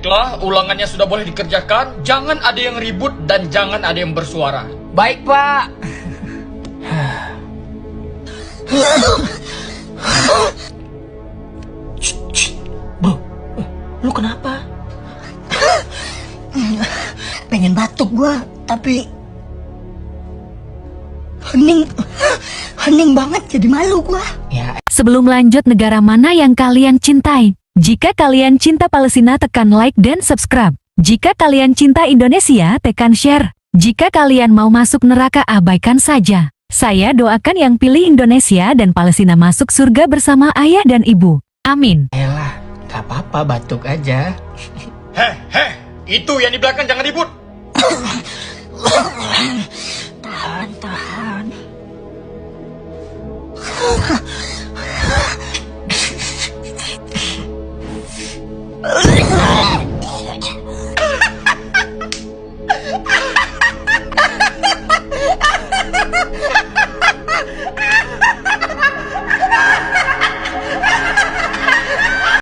Baiklah, ulangannya sudah boleh dikerjakan. Jangan ada yang ribut dan jangan ada yang bersuara. Baik, Pak. Bro, lu kenapa? Pengen batuk gua, tapi hening banget, jadi malu gua. Ya, Sebelum lanjut, negara mana yang kalian cintai? Jika kalian cinta Palestina, tekan like dan subscribe. Jika kalian cinta Indonesia, tekan share. Jika kalian mau masuk neraka, abaikan saja. Saya doakan yang pilih Indonesia dan Palestina masuk surga bersama ayah dan ibu. Amin. elah, gak apa-apa batuk aja. Heh, itu yang di belakang jangan ribut.